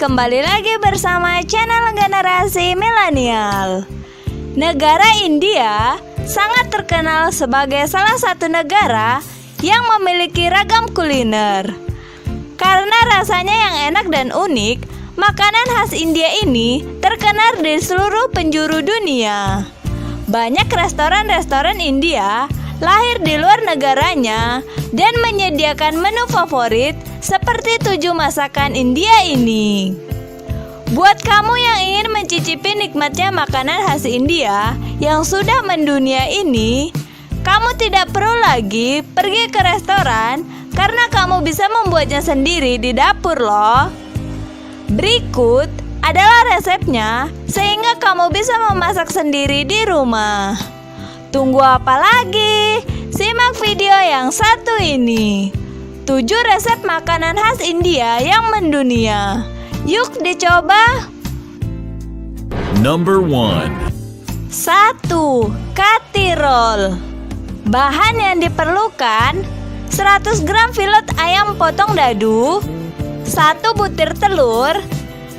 kembali lagi bersama channel Generasi Milenial. Negara India sangat terkenal sebagai salah satu negara yang memiliki ragam kuliner. Karena rasanya yang enak dan unik, makanan khas India ini terkenal di seluruh penjuru dunia. Banyak restoran-restoran India lahir di luar negaranya dan menyediakan menu favorit seperti 7 masakan India ini. Buat kamu yang ingin mencicipi nikmatnya makanan khas India yang sudah mendunia ini, kamu tidak perlu lagi pergi ke restoran karena kamu bisa membuatnya sendiri di dapur loh. Berikut adalah resepnya sehingga kamu bisa memasak sendiri di rumah. Tunggu apa lagi? Simak video yang satu ini. 7 resep makanan khas India yang mendunia. Yuk dicoba. Number 1. 1. Kati roll. Bahan yang diperlukan: 100 gram fillet ayam potong dadu, 1 butir telur,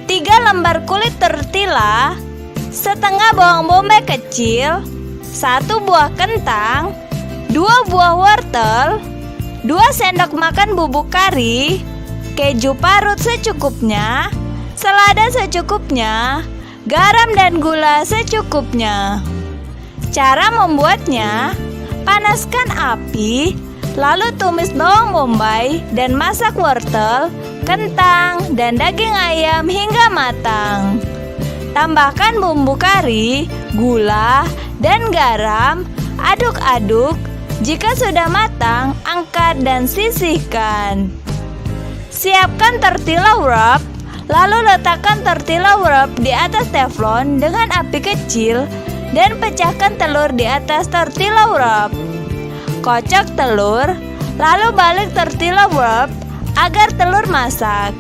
3 lembar kulit tortilla, setengah bawang bombay kecil, 1 buah kentang, 2 buah wortel, 2 sendok makan bubuk kari, keju parut secukupnya, selada secukupnya, garam dan gula secukupnya. Cara membuatnya: panaskan api, lalu tumis bawang bombay dan masak wortel, kentang, dan daging ayam hingga matang. Tambahkan bumbu kari, gula, dan garam, aduk-aduk. Jika sudah matang, angkat dan sisihkan. Siapkan tortilla wrap, lalu letakkan tortilla wrap di atas teflon dengan api kecil dan pecahkan telur di atas tortilla wrap. Kocok telur, lalu balik tortilla wrap agar telur masak.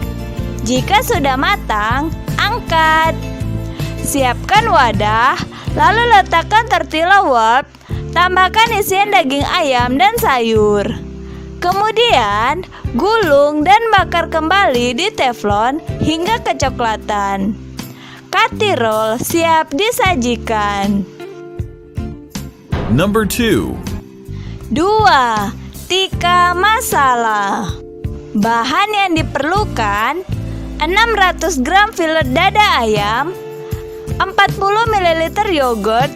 Jika sudah matang, angkat. Siapkan wadah, lalu letakkan tortilla wrap, tambahkan isian daging ayam dan sayur. Kemudian, gulung dan bakar kembali di teflon hingga kecoklatan. Kati roll siap disajikan. Number 2. 2. Tikka masala. Bahan yang diperlukan: 600 gram fillet dada ayam, 40 ml yogurt,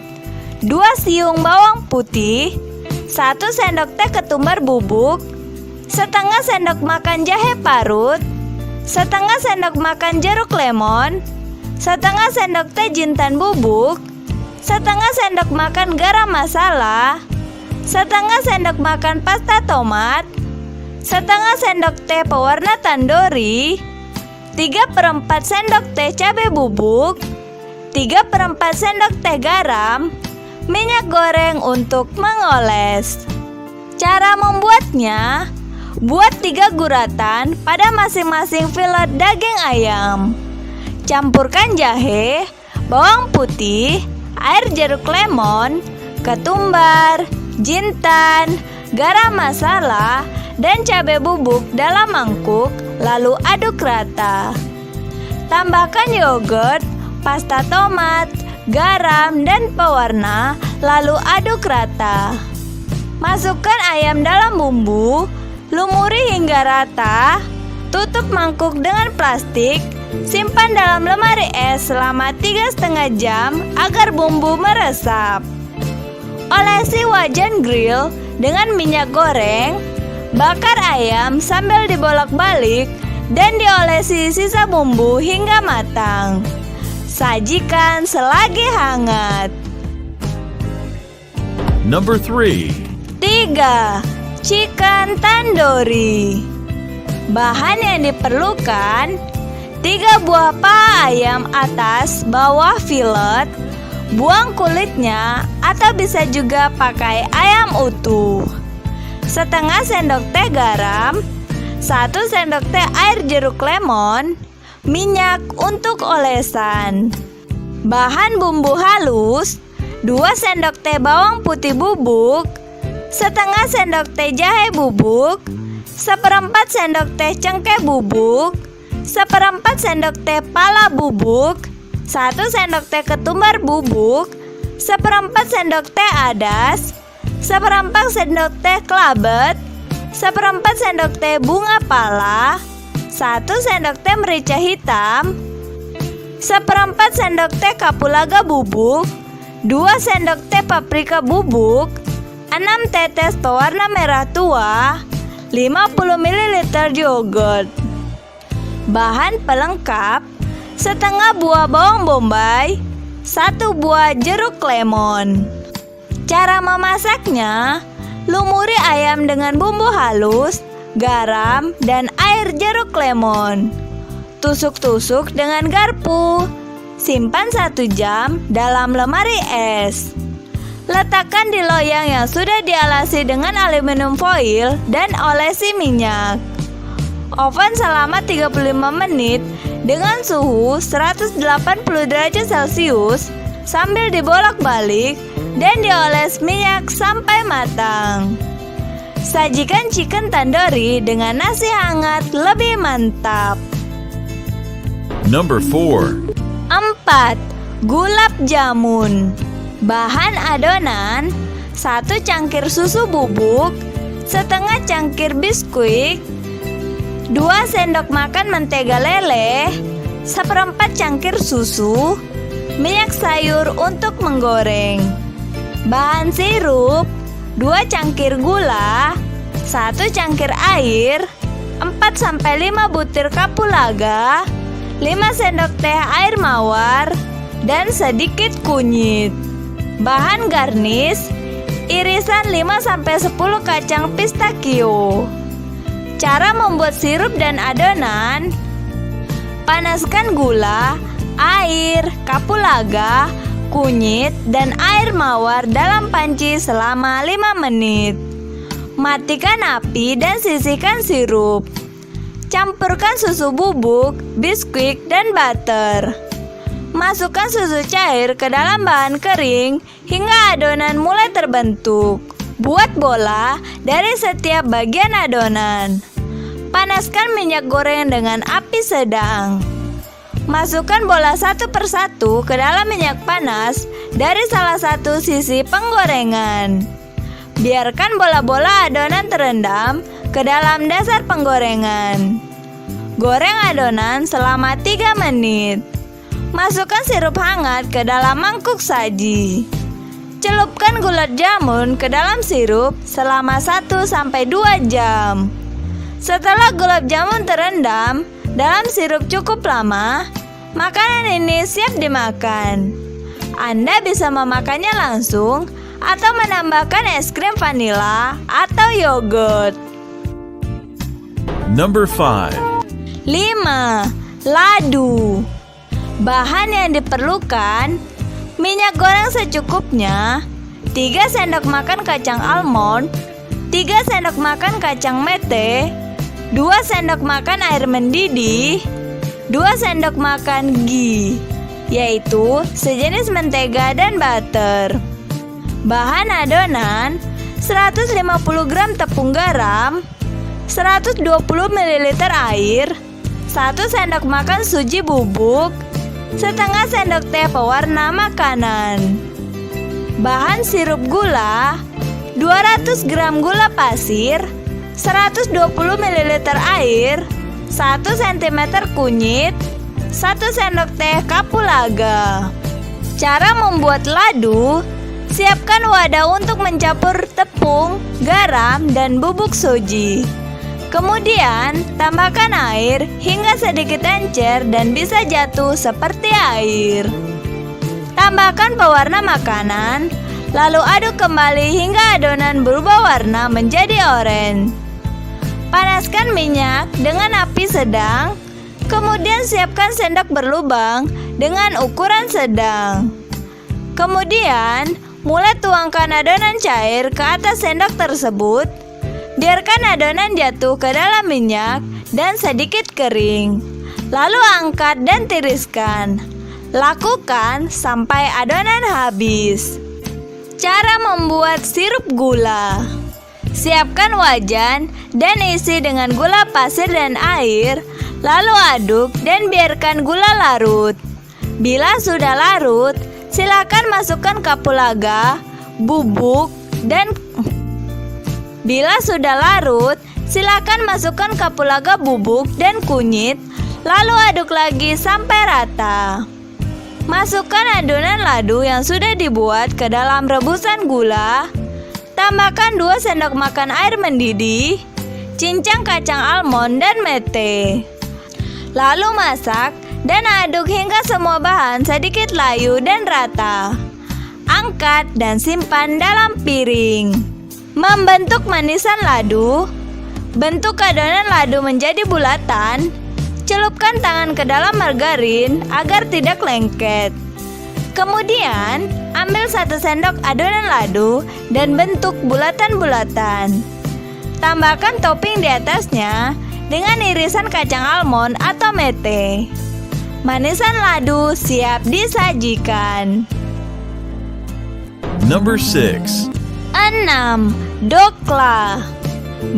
2 siung bawang putih, 1 sendok teh ketumbar bubuk, setengah sendok makan jahe parut, setengah sendok makan jeruk lemon, setengah sendok teh jintan bubuk, setengah sendok makan garam masala, setengah sendok makan pasta tomat, setengah sendok teh pewarna tandoori, 3/4 sendok teh cabai bubuk, 3/4 sendok teh garam, minyak goreng untuk mengoles. Cara membuatnya: buat 3 guratan pada masing-masing fillet daging ayam. Campurkan jahe, bawang putih, air jeruk lemon, ketumbar, jintan, garam masala, dan cabai bubuk dalam mangkuk, lalu aduk rata. Tambahkan yogurt, pasta tomat, garam, dan pewarna, lalu aduk rata. Masukkan ayam dalam bumbu, lumuri hingga rata, tutup mangkuk dengan plastik, simpan dalam lemari es selama 3,5 jam agar bumbu meresap. Olesi wajan grill dengan minyak goreng, bakar ayam sambil dibolak-balik, dan diolesi sisa bumbu hingga matang. Sajikan selagi hangat. Number 3. 3. Chicken tandoori. Bahan yang diperlukan: 3 buah paha ayam atas bawah fillet, buang kulitnya atau bisa juga pakai ayam utuh, setengah sendok teh garam, 1 sendok teh air jeruk lemon, minyak untuk olesan. Bahan bumbu halus: 2 sendok teh bawang putih bubuk, setengah sendok teh jahe bubuk, 1/4 sendok teh cengkeh bubuk, 1/4 sendok teh pala bubuk, 1 sendok teh ketumbar bubuk, 1/4 sendok teh adas, 1/4 sendok teh kelabet, 1/4 sendok teh bunga pala, 1 sendok teh merica hitam, 1/4 sendok teh kapulaga bubuk, 2 sendok teh paprika bubuk, 6 tetes pewarna merah tua, 50 ml yogurt. Bahan pelengkap: setengah buah bawang bombay, 1 buah jeruk lemon. Cara memasaknya: lumuri ayam dengan bumbu halus, garam, dan air jeruk lemon. Tusuk-tusuk dengan garpu. Simpan 1 jam dalam lemari es. Letakkan di loyang yang sudah dialasi dengan aluminium foil dan olesi minyak. Oven selama 35 menit dengan suhu 180 derajat Celcius sambil dibolak-balik dan dioles minyak sampai matang. Sajikan chicken tandoori dengan nasi hangat lebih mantap. Number 4. 4. Gulab jamun. Bahan adonan: 1 cangkir susu bubuk, setengah cangkir biskuit, 2 sendok makan mentega leleh, 1/4 cangkir susu, minyak sayur untuk menggoreng. Bahan sirup: 2 cangkir gula, 1 cangkir air, 4-5 butir kapulaga, 5 sendok teh air mawar, dan sedikit kunyit. Bahan garnish: irisan 5-10 kacang pistachio. Cara membuat sirup dan adonan: panaskan gula, air, kapulaga, kunyit, dan air mawar dalam panci selama 5 menit. Matikan api dan sisihkan sirup. Campurkan susu bubuk, biskuit, dan butter. Masukkan susu cair ke dalam bahan kering hingga adonan mulai terbentuk. Buat bola dari setiap bagian adonan. Panaskan minyak goreng dengan api sedang. Masukkan bola satu persatu ke dalam minyak panas dari salah satu sisi penggorengan. Biarkan bola-bola adonan terendam ke dalam dasar penggorengan. Goreng adonan selama 3 menit. Masukkan sirup hangat ke dalam mangkuk saji. Celupkan gulab jamun ke dalam sirup selama 1-2 jam. Setelah gulab jamun terendam dalam sirup cukup lama, makanan ini siap dimakan. Anda bisa memakannya langsung atau menambahkan es krim vanila atau yogurt. Number 5. 5. Ladu. Bahan yang diperlukan: minyak goreng secukupnya, 3 sendok makan kacang almond, 3 sendok makan kacang mete, 2 sendok makan air mendidih, 2 sendok makan ghee, yaitu sejenis mentega dan butter. Bahan adonan: 150 gram tepung garam, 120 ml air, 1 sendok makan suji bubuk, setengah sendok teh pewarna makanan. Bahan sirup gula: 200 gram gula pasir, 120 ml air, 1 cm kunyit, 1 sendok teh kapulaga. Cara membuat ladu: siapkan wadah untuk mencampur tepung, garam, dan bubuk soji. Kemudian, tambahkan air hingga sedikit encer dan bisa jatuh seperti air. Tambahkan pewarna makanan, lalu aduk kembali hingga adonan berubah warna menjadi oranye. Panaskan minyak dengan api sedang, kemudian siapkan sendok berlubang dengan ukuran sedang. Kemudian, mulai tuangkan adonan cair ke atas sendok tersebut. Biarkan adonan jatuh ke dalam minyak dan sedikit kering. Lalu angkat dan tiriskan. Lakukan sampai adonan habis. Cara membuat sirup gula: siapkan wajan dan isi dengan gula pasir dan air. Lalu aduk dan biarkan gula larut. Bila sudah larut, silakan masukkan kapulaga, bubuk, dan kunyit. Lalu aduk lagi sampai rata. Masukkan adonan ladu yang sudah dibuat ke dalam rebusan gula. Tambahkan 2 sendok makan air mendidih, cincang kacang almond dan mete. Lalu masak dan aduk hingga semua bahan sedikit layu dan rata. Angkat dan simpan dalam piring. Membentuk manisan ladu. Bentuk adonan ladu menjadi bulatan. Celupkan tangan ke dalam margarin agar tidak lengket. Kemudian, ambil 1 sendok adonan ladu dan bentuk bulatan-bulatan. Tambahkan topping di atasnya dengan irisan kacang almond atau mete. Manisan ladu siap disajikan. Number 6. 6. Dokla.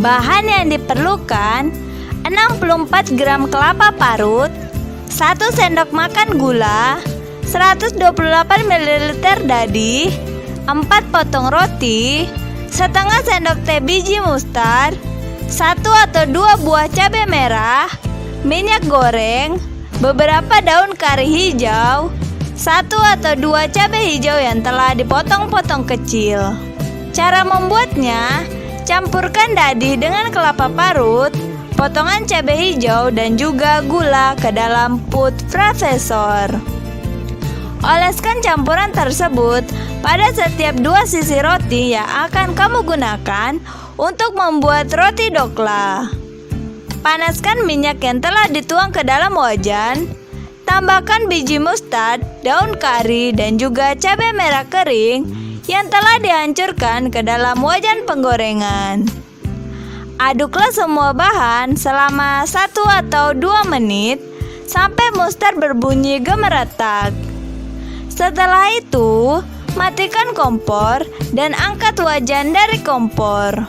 Bahan yang diperlukan: 64 gram kelapa parut, 1 sendok makan gula, 128 ml dadi, 4 potong roti, setengah sendok teh biji mustard, 1 atau 2 buah cabai merah, minyak goreng, beberapa daun kari hijau, 1 atau 2 cabai hijau yang telah dipotong-potong kecil. Cara membuatnya: campurkan dadi dengan kelapa parut, potongan cabai hijau dan juga gula ke dalam food processor. Oleskan campuran tersebut pada setiap 2 sisi roti yang akan kamu gunakan untuk membuat roti dokla. Panaskan minyak yang telah dituang ke dalam wajan. Tambahkan biji mustard, daun kari, dan juga cabai merah kering yang telah dihancurkan ke dalam wajan penggorengan. Aduklah semua bahan selama 1 atau 2 menit sampai mustard berbunyi gemeretak. Setelah itu, matikan kompor dan angkat wajan dari kompor.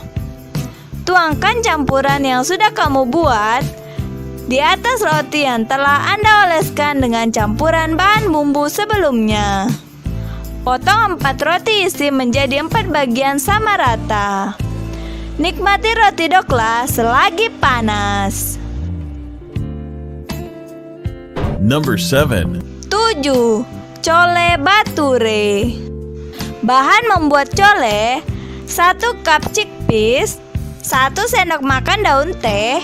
Tuangkan campuran yang sudah kamu buat di atas roti yang telah Anda oleskan dengan campuran bahan bumbu sebelumnya. Potong 4 roti isi menjadi 4 bagian sama rata. Nikmati roti dokla selagi panas. Number 7. 7. Cole bature. Bahan membuat cole: 1 cup chickpeas, 1 sendok makan daun teh,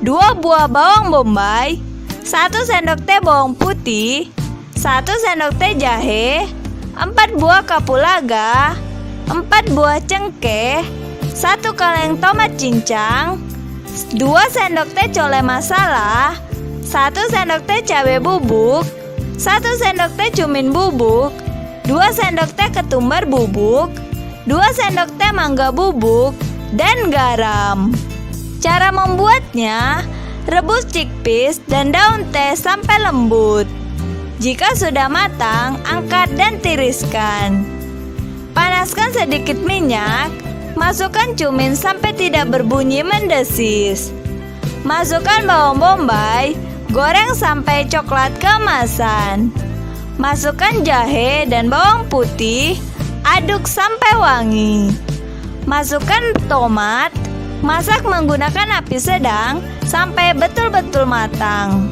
2 buah bawang bombay, 1 sendok teh bawang putih, 1 sendok teh jahe, 4 buah kapulaga, 4 buah cengkeh, 1 kaleng tomat cincang, 2 sendok teh cole masala, 1 sendok teh cabai bubuk, 1 sendok teh cumin bubuk, 2 sendok teh ketumbar bubuk, 2 sendok teh mangga bubuk, dan garam. Cara membuatnya: rebus chickpeas dan daun teh sampai lembut. Jika sudah matang, angkat dan tiriskan. Panaskan sedikit minyak. Masukkan cumin sampai tidak berbunyi mendesis. Masukkan bawang bombay, goreng sampai coklat keemasan. Masukkan jahe dan bawang putih, aduk sampai wangi. Masukkan tomat, masak menggunakan api sedang sampai betul-betul matang.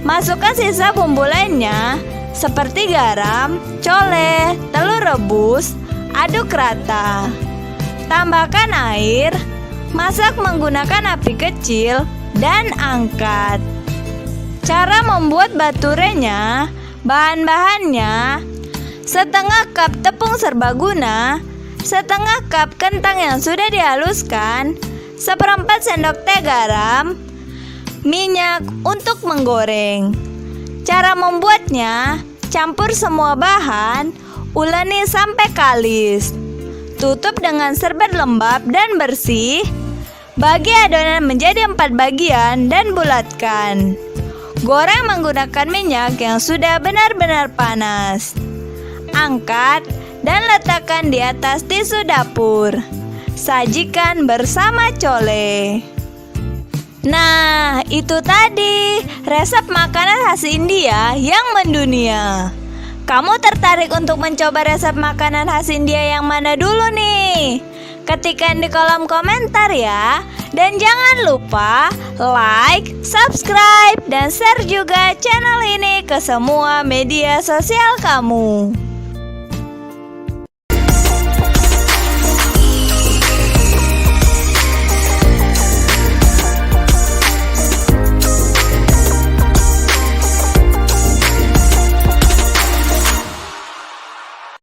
Masukkan sisa bumbu lainnya seperti garam, cole, telur rebus, aduk rata. Tambahkan air, masak menggunakan api kecil, dan angkat. Cara membuat baturenya: bahan-bahannya: setengah cup tepung serbaguna, setengah cup kentang yang sudah dihaluskan, 1/4 sendok teh garam, minyak untuk menggoreng. Cara membuatnya: campur semua bahan, uleni sampai kalis. Tutup dengan serbet lembab dan bersih. Bagi adonan menjadi 4 bagian dan bulatkan. Goreng menggunakan minyak yang sudah benar-benar panas. Angkat dan letakkan di atas tisu dapur. Sajikan bersama cole. Nah, itu tadi resep makanan khas India yang mendunia. Kamu tertarik untuk mencoba resep makanan khas India yang mana dulu nih? Ketikkan di kolom komentar ya. Dan jangan lupa like, subscribe, dan share juga channel ini ke semua media sosial kamu.